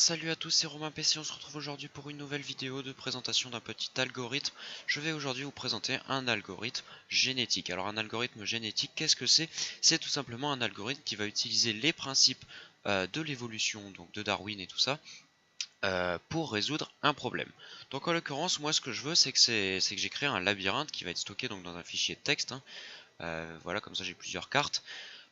salut à tous, c'est Romain PC, on se retrouve aujourd'hui pour une nouvelle vidéo de présentation d'un petit algorithme. Je vais aujourd'hui vous présenter un algorithme génétique. Alors un algorithme génétique, qu'est-ce que c'est? C'est tout simplement un algorithme qui va utiliser les principes de l'évolution, donc de Darwin et tout ça, pour résoudre un problème. Donc en l'occurrence, moi ce que je veux, c'est que j'ai créé un labyrinthe qui va être stocké donc dans un fichier de texte, hein. Voilà, comme ça j'ai plusieurs cartes.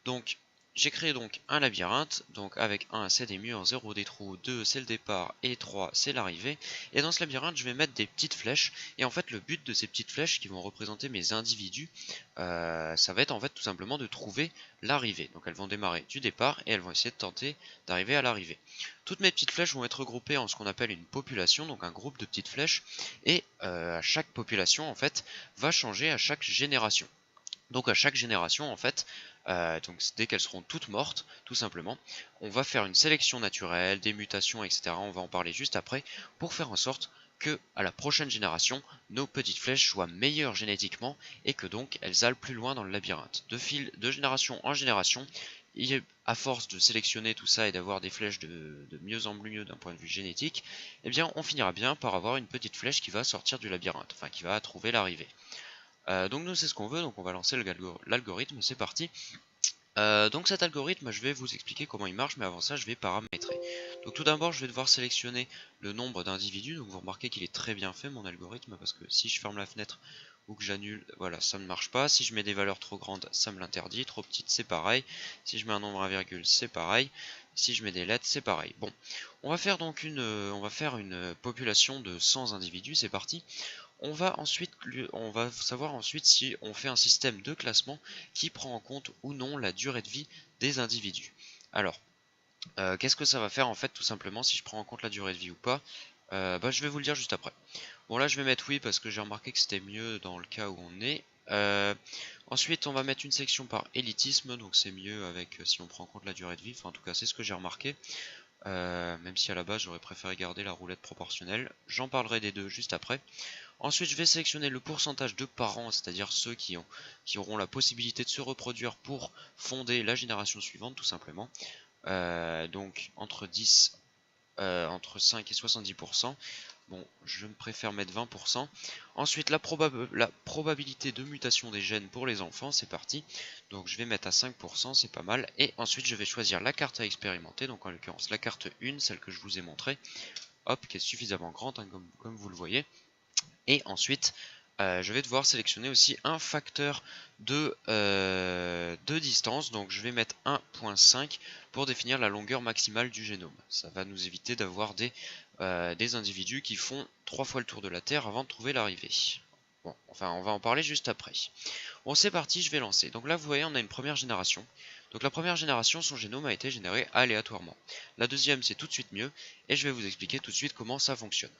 Donc j'ai créé donc un labyrinthe, donc avec 1 c'est des murs, 0 des trous, 2 c'est le départ et 3 c'est l'arrivée. Et dans ce labyrinthe je vais mettre des petites flèches, et en fait le but de ces petites flèches qui vont représenter mes individus, ça va être en fait tout simplement de trouver l'arrivée. Donc elles vont démarrer du départ et elles vont essayer de tenter d'arriver à l'arrivée. Toutes mes petites flèches vont être regroupées en ce qu'on appelle une population, donc un groupe de petites flèches, et chaque population en fait va changer à chaque génération. Donc à chaque génération en fait, donc dès qu'elles seront toutes mortes, tout simplement, on va faire une sélection naturelle, des mutations, etc. On va en parler juste après, pour faire en sorte que à la prochaine génération, nos petites flèches soient meilleures génétiquement et que donc elles aillent plus loin dans le labyrinthe. De génération en génération, et à force de sélectionner tout ça et d'avoir des flèches de mieux en mieux d'un point de vue génétique, eh bien on finira bien par avoir une petite flèche qui va sortir du labyrinthe, enfin qui va trouver l'arrivée. Donc nous c'est ce qu'on veut, donc on va lancer l'algorithme, c'est parti. Donc cet algorithme, je vais vous expliquer comment il marche, mais avant ça je vais paramétrer. Donc tout d'abord je vais devoir sélectionner le nombre d'individus, donc vous remarquez qu'il est très bien fait mon algorithme, parce que si je ferme la fenêtre ou que j'annule, voilà, ça ne marche pas. Si je mets des valeurs trop grandes, ça me l'interdit, trop petites c'est pareil, si je mets un nombre à virgule c'est pareil, si je mets des lettres c'est pareil. Bon, on va faire donc une population de 100 individus, c'est parti. On va savoir ensuite si on fait un système de classement qui prend en compte ou non la durée de vie des individus. Alors, qu'est-ce que ça va faire en fait tout simplement si je prends en compte la durée de vie ou pas? Je vais vous le dire juste après. Bon là je vais mettre oui parce que j'ai remarqué que c'était mieux dans le cas où on est. Ensuite on va mettre une section par élitisme, donc c'est mieux avec si on prend en compte la durée de vie, enfin en tout cas c'est ce que j'ai remarqué. Même si à la base j'aurais préféré garder la roulette proportionnelle. J'en parlerai des deux juste après. Ensuite je vais sélectionner le pourcentage de parents, c'est-à-dire ceux qui auront la possibilité de se reproduire pour fonder la génération suivante tout simplement. Donc entre 5 et 70%. Bon, je préfère mettre 20%. Ensuite, la probabilité de mutation des gènes pour les enfants, c'est parti. Donc je vais mettre à 5%, c'est pas mal. Et ensuite, je vais choisir la carte à expérimenter, donc en l'occurrence la carte 1, celle que je vous ai montrée. Hop, qui est suffisamment grande, hein, comme vous le voyez. Et ensuite, je vais devoir sélectionner aussi un facteur de distance, donc je vais mettre 1.5 pour définir la longueur maximale du génome. Ça va nous éviter d'avoir des individus qui font 3 fois le tour de la Terre avant de trouver l'arrivée. Bon, enfin on va en parler juste après. Bon c'est parti, je vais lancer. Donc là vous voyez on a une première génération. Donc la première génération, son génome a été généré aléatoirement. La deuxième c'est tout de suite mieux, et je vais vous expliquer tout de suite comment ça fonctionne.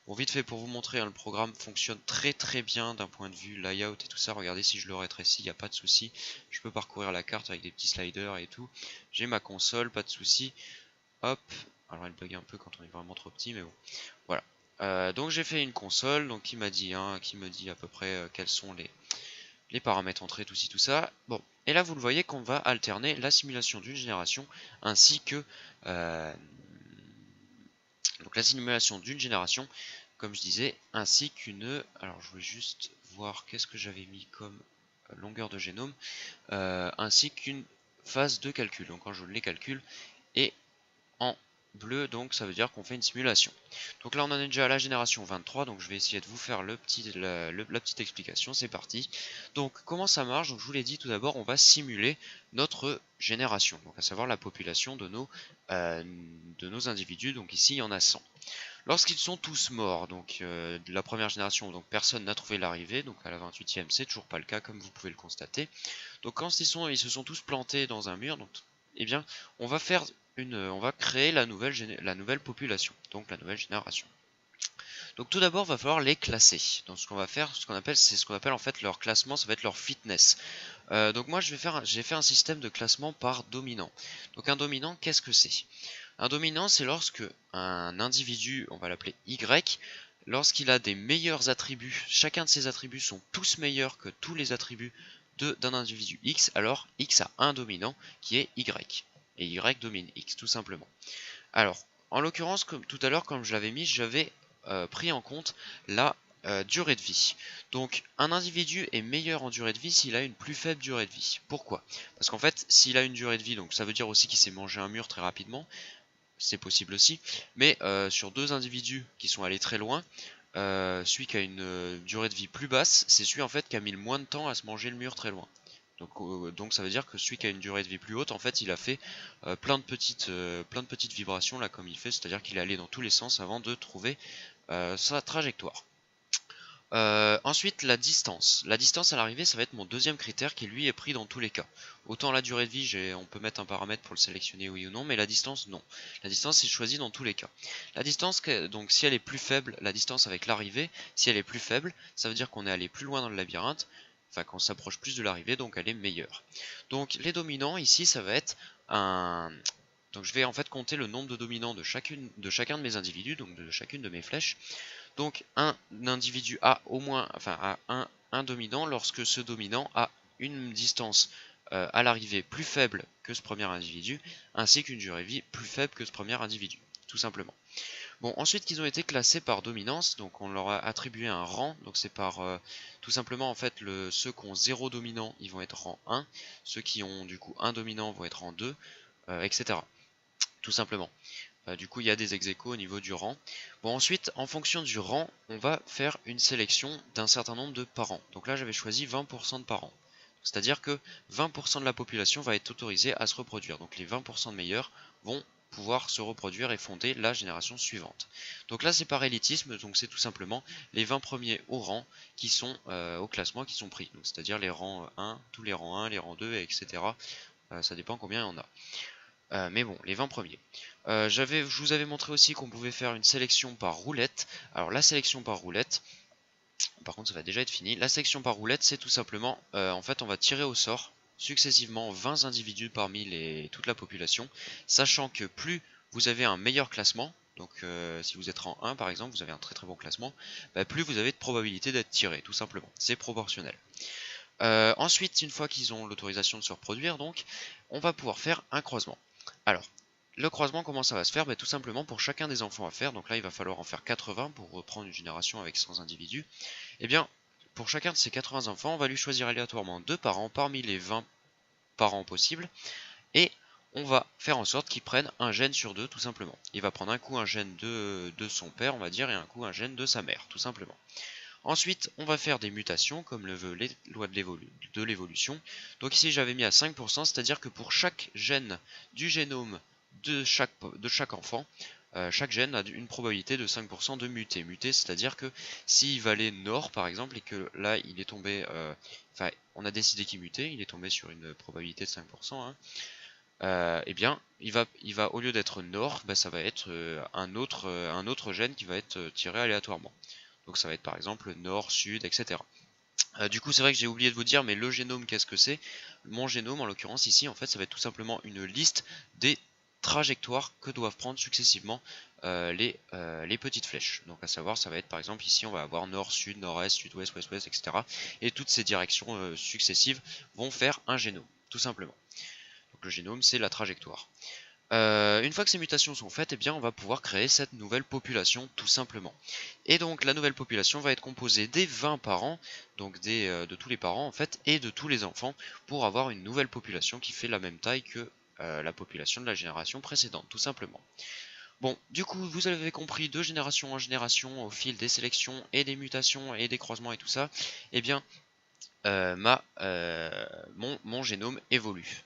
Bon vite fait pour vous montrer, hein, le programme fonctionne très bien d'un point de vue layout et tout ça. Regardez, si je le rétrécis, il n'y a pas de souci. Je peux parcourir la carte avec des petits sliders et tout. J'ai ma console, pas de souci. Hop, alors elle bug un peu quand on est vraiment trop petit, mais bon, voilà. Donc j'ai fait une console, donc qui m'a dit, hein, qui me dit à peu près quels sont les paramètres entrés, tout ci, tout ça. Bon, et là vous le voyez qu'on va alterner la simulation d'une génération ainsi que donc la simulation d'une génération, comme je disais, ainsi qu'une... Alors je voulais juste voir qu'est-ce que j'avais mis comme longueur de génome, ainsi qu'une phase de calcul. Donc quand je les calcule, et en bleu, donc ça veut dire qu'on fait une simulation. Donc là on en est déjà à la génération 23, donc je vais essayer de vous faire la petite explication, c'est parti. Donc comment ça marche? Donc je vous l'ai dit, tout d'abord on va simuler notre génération, donc à savoir la population de nos individus, donc ici il y en a 100. Lorsqu'ils sont tous morts, donc de la première génération, donc personne n'a trouvé l'arrivée, donc à la 28e c'est toujours pas le cas comme vous pouvez le constater. Donc quand ils se sont tous plantés dans un mur, donc eh bien on va créer la nouvelle population, donc la nouvelle génération. Donc tout d'abord, il va falloir les classer. Donc ce qu'on va faire, c'est ce qu'on appelle en fait leur classement, ça va être leur fitness. Donc moi j'ai fait un système de classement par dominant. Donc un dominant, qu'est-ce que c'est? Un dominant, c'est lorsque un individu, on va l'appeler Y, lorsqu'il a des meilleurs attributs, chacun de ses attributs sont tous meilleurs que tous les attributs d'un individu X, alors X a un dominant qui est Y. Et Y domine X, tout simplement. Alors, en l'occurrence, comme tout à l'heure, comme je l'avais mis, j'avais pris en compte la durée de vie. Donc un individu est meilleur en durée de vie s'il a une plus faible durée de vie. Pourquoi? Parce qu'en fait, s'il a une durée de vie, donc ça veut dire aussi qu'il s'est mangé un mur très rapidement, c'est possible aussi, mais sur deux individus qui sont allés très loin, celui qui a une durée de vie plus basse, c'est celui en fait qui a mis le moins de temps à se manger le mur très loin. Donc ça veut dire que celui qui a une durée de vie plus haute, en fait, il a fait plein de petites vibrations là comme il fait, c'est-à-dire qu'il est allé dans tous les sens avant de trouver sa trajectoire. Ensuite, la distance. La distance à l'arrivée, ça va être mon deuxième critère qui lui est pris dans tous les cas. Autant la durée de vie, on peut mettre un paramètre pour le sélectionner oui ou non, mais la distance, non. La distance est choisie dans tous les cas. La distance, donc si elle est plus faible, la distance avec l'arrivée, si elle est plus faible, ça veut dire qu'on est allé plus loin dans le labyrinthe, enfin qu'on s'approche plus de l'arrivée, donc elle est meilleure. Donc les dominants, ici, ça va être un... Donc je vais en fait compter le nombre de dominants de chacun de mes individus, donc de chacune de mes flèches. Donc un individu a au moins, enfin a un dominant lorsque ce dominant a une distance à l'arrivée plus faible que ce premier individu, ainsi qu'une durée de vie plus faible que ce premier individu, tout simplement. Bon, ensuite qu'ils ont été classés par dominance, donc on leur a attribué un rang, donc c'est par tout simplement en fait ceux qui ont 0 dominant, ils vont être rang 1, ceux qui ont du coup un dominant vont être rang 2, etc. Tout simplement. Du coup il y a des ex-aequo au niveau du rang. Bon, ensuite en fonction du rang on va faire une sélection d'un certain nombre de parents. Donc là j'avais choisi 20% de parents. C'est à dire que 20% de la population va être autorisée à se reproduire. Donc les 20% de meilleurs vont pouvoir se reproduire et fonder la génération suivante. Donc là c'est par élitisme, donc c'est tout simplement les 20 premiers au rang qui sont au classement qui sont pris. C'est à dire les rangs 1, tous les rangs 1, les rangs 2, etc. Ça dépend combien il y en a. Mais bon, les 20 premiers. Je vous avais montré aussi qu'on pouvait faire une sélection par roulette. Alors la sélection par roulette, par contre ça va déjà être fini. La sélection par roulette, c'est tout simplement, en fait on va tirer au sort successivement 20 individus parmi toute la population, sachant que plus vous avez un meilleur classement, donc si vous êtes rang 1 par exemple, vous avez un très très bon classement, plus vous avez de probabilité d'être tiré, tout simplement. C'est proportionnel. Ensuite, une fois qu'ils ont l'autorisation de se reproduire, donc, on va pouvoir faire un croisement. Alors, le croisement, comment ça va se faire? Tout simplement pour chacun des enfants à faire, donc là il va falloir en faire 80 pour reprendre une génération avec 100 individus. Et bien, pour chacun de ces 80 enfants, on va lui choisir aléatoirement 2 parents parmi les 20 parents possibles, et on va faire en sorte qu'il prenne un gène sur deux, tout simplement. Il va prendre un coup un gène de son père, on va dire, et un coup un gène de sa mère, tout simplement. Ensuite, on va faire des mutations, comme le veut les lois de l'évolution. Donc ici, j'avais mis à 5%, c'est-à-dire que pour chaque gène du génome de chaque enfant, chaque gène a une probabilité de 5% de muter. Muter, c'est-à-dire que s'il valait nord, par exemple, et que là, il est tombé... Enfin, on a décidé qu'il mutait, il est tombé sur une probabilité de 5%, hein. Eh bien, il va au lieu d'être nord, ça va être un autre gène qui va être tiré aléatoirement. Donc ça va être par exemple nord, sud, etc. Du coup c'est vrai que j'ai oublié de vous dire, mais le génome qu'est-ce que c'est? Mon génome en l'occurrence ici en fait ça va être tout simplement une liste des trajectoires que doivent prendre successivement les petites flèches. Donc à savoir ça va être par exemple ici on va avoir nord, sud, nord-est, sud-ouest, ouest-ouest, etc. Et toutes ces directions successives vont faire un génome, tout simplement. Donc le génome c'est la trajectoire. Une fois que ces mutations sont faites, eh bien, on va pouvoir créer cette nouvelle population tout simplement. Et donc la nouvelle population va être composée des 20 parents, donc de tous les parents en fait, et de tous les enfants, pour avoir une nouvelle population qui fait la même taille que la population de la génération précédente, tout simplement. Bon, du coup, vous avez compris de génération en génération, au fil des sélections et des mutations et des croisements et tout ça, eh bien, mon génome évolue.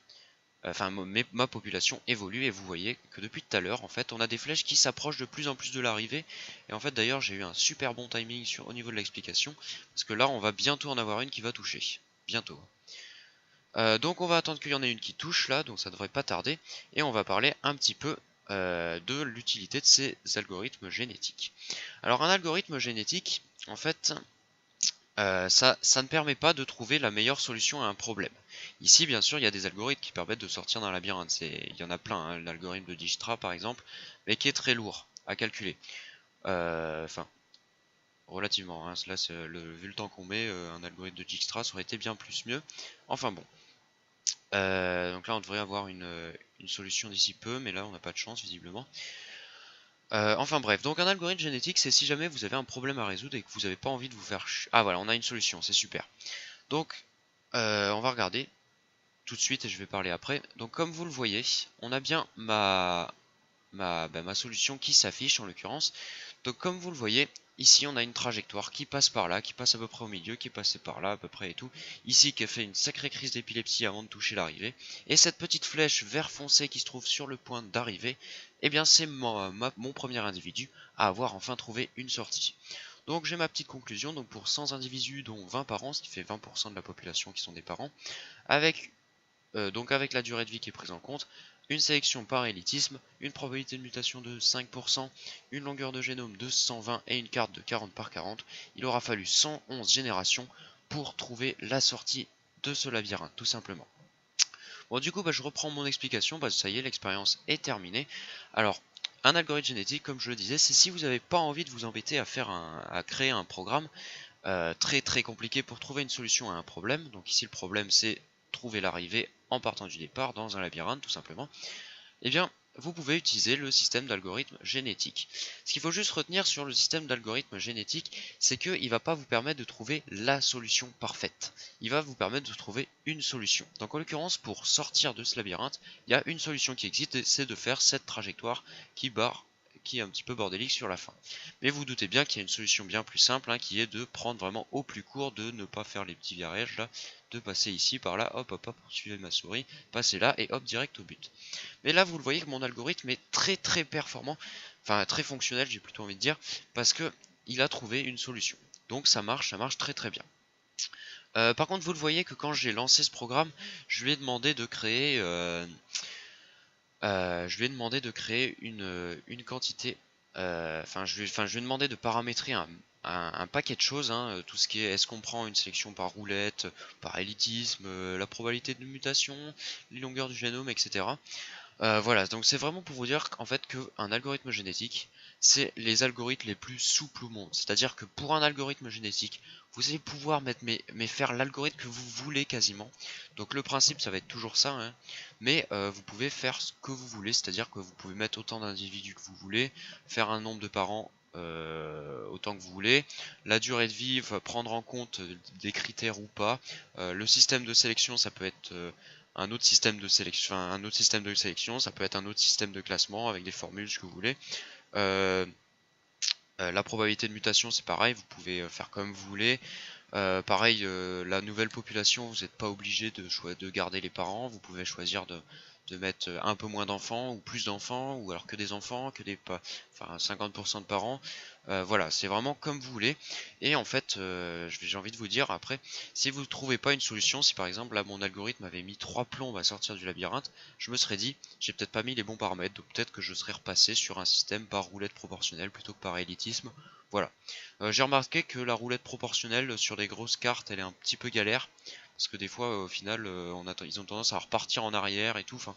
Enfin ma population évolue, et vous voyez que depuis tout à l'heure en fait on a des flèches qui s'approchent de plus en plus de l'arrivée. Et en fait d'ailleurs j'ai eu un super bon timing au niveau de l'explication, parce que là on va bientôt en avoir une qui va toucher, bientôt. Donc on va attendre qu'il y en ait une qui touche là, donc ça devrait pas tarder, et on va parler un petit peu de l'utilité de ces algorithmes génétiques. Alors un algorithme génétique en fait ça ne permet pas de trouver la meilleure solution à un problème. Ici, bien sûr, il y a des algorithmes qui permettent de sortir d'un labyrinthe. Il y en a plein, hein, l'algorithme de Dijkstra par exemple, mais qui est très lourd à calculer. Enfin, relativement. Hein, là, vu le temps qu'on met, un algorithme de Dijkstra ça aurait été bien plus mieux. Enfin bon. Donc là, on devrait avoir une solution d'ici peu, mais là, on n'a pas de chance visiblement. Enfin bref, donc un algorithme génétique, c'est si jamais vous avez un problème à résoudre et que vous n'avez pas envie de vous faire Ah voilà, on a une solution, c'est super. Donc, on va regarder tout de suite et je vais parler après. Donc comme vous le voyez, on a bien ma solution qui s'affiche en l'occurrence. Donc comme vous le voyez, ici on a une trajectoire qui passe par là, qui passe à peu près au milieu, qui est passée par là à peu près et tout. Ici qui a fait une sacrée crise d'épilepsie avant de toucher l'arrivée. Et cette petite flèche vert foncé qui se trouve sur le point d'arrivée, eh bien c'est mon premier individu à avoir enfin trouvé une sortie. Donc j'ai ma petite conclusion, donc pour 100 individus dont 20 parents, ce qui fait 20% de la population qui sont des parents, avec donc avec la durée de vie qui est prise en compte, une sélection par élitisme, une probabilité de mutation de 5%, une longueur de génome de 120 et une carte de 40 par 40, il aura fallu 111 générations pour trouver la sortie de ce labyrinthe, tout simplement. Bon, du coup, je reprends mon explication, ça y est, l'expérience est terminée. Alors, un algorithme génétique, comme je le disais, c'est si vous n'avez pas envie de vous embêter à créer un programme très compliqué pour trouver une solution à un problème. Donc ici, le problème, c'est trouver l'arrivée en partant du départ dans un labyrinthe, tout simplement. Eh bien, vous pouvez utiliser le système d'algorithme génétique. Ce qu'il faut juste retenir sur le système d'algorithme génétique, c'est qu'il ne va pas vous permettre de trouver la solution parfaite. Il va vous permettre de trouver une solution. Donc en l'occurrence, pour sortir de ce labyrinthe, il y a une solution qui existe, c'est de faire cette trajectoire qui est un petit peu bordélique sur la fin. Mais vous doutez bien qu'il y a une solution bien plus simple, qui est de prendre vraiment au plus court, de ne pas faire les petits virages là, de passer ici, par là, hop, suivez ma souris, passez là et hop, direct au but. Mais là, vous le voyez que mon algorithme est très performant, enfin très fonctionnel, j'ai plutôt envie de dire, parce que il a trouvé une solution. Donc ça marche très bien. Par contre, vous le voyez que quand j'ai lancé ce programme, je lui ai demandé de créer, une quantité, je lui ai demandé de paramétrer un paquet de choses, tout ce qui est, est-ce qu'on prend une sélection par roulette, par élitisme, la probabilité de mutation, les longueurs du génome, etc. Voilà, donc c'est vraiment pour vous dire qu'en fait qu'un algorithme génétique, c'est les algorithmes les plus souples au monde. C'est-à-dire que pour un algorithme génétique, vous allez pouvoir mais faire l'algorithme que vous voulez quasiment. Donc le principe, ça va être toujours ça, mais vous pouvez faire ce que vous voulez, c'est-à-dire que vous pouvez mettre autant d'individus que vous voulez, faire un nombre de parents autant que vous voulez, la durée de vie, prendre en compte des critères ou pas, le système de sélection, ça peut être un autre système de sélection, ça peut être un autre système de classement avec des formules, ce que vous voulez. La probabilité de mutation, c'est pareil, vous pouvez faire comme vous voulez. Pareil, la nouvelle population, vous n'êtes pas obligé de garder les parents, vous pouvez choisir de mettre un peu moins d'enfants ou plus d'enfants, ou alors que des enfants, enfin 50% de parents. Voilà, c'est vraiment comme vous voulez. Et en fait, j'ai envie de vous dire après, si vous ne trouvez pas une solution, si par exemple là mon algorithme avait mis 3 plombes à sortir du labyrinthe, je me serais dit, j'ai peut-être pas mis les bons paramètres, donc peut-être que je serais repassé sur un système par roulette proportionnelle plutôt que par élitisme. Voilà. J'ai remarqué que la roulette proportionnelle sur les grosses cartes, elle est un petit peu galère. Parce que des fois, au final, ils ont tendance à repartir en arrière et tout. Enfin,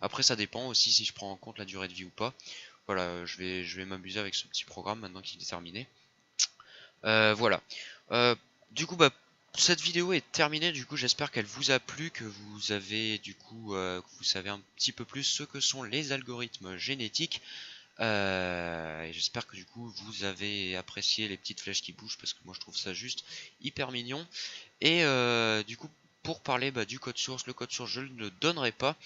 après, ça dépend aussi si je prends en compte la durée de vie ou pas. Voilà, je vais m'amuser avec ce petit programme maintenant qu'il est terminé. Voilà. Du coup, cette vidéo est terminée. Du coup, j'espère qu'elle vous a plu, que vous avez que vous savez un petit peu plus ce que sont les algorithmes génétiques. Et j'espère que du coup vous avez apprécié les petites flèches qui bougent parce que moi je trouve ça juste hyper mignon. Et du coup pour parler du code source, le code source je ne le donnerai pas.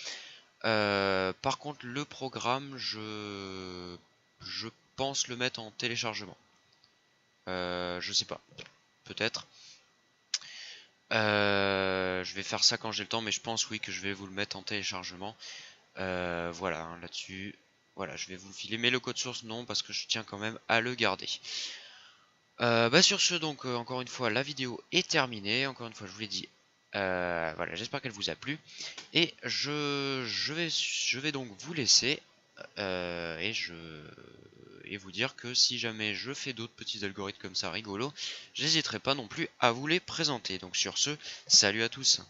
Par contre le programme je pense le mettre en téléchargement. Je sais pas, peut-être. Je vais faire ça quand j'ai le temps, mais je pense oui que je vais vous le mettre en téléchargement. Voilà, là-dessus. Voilà, je vais vous le filer, mais le code source non, parce que je tiens quand même à le garder. Sur ce, donc, encore une fois, la vidéo est terminée. Encore une fois, je vous l'ai dit. Voilà, j'espère qu'elle vous a plu. Et je vais donc vous laisser. Et vous dire que si jamais je fais d'autres petits algorithmes comme ça rigolos, j'hésiterai pas non plus à vous les présenter. Donc sur ce, salut à tous.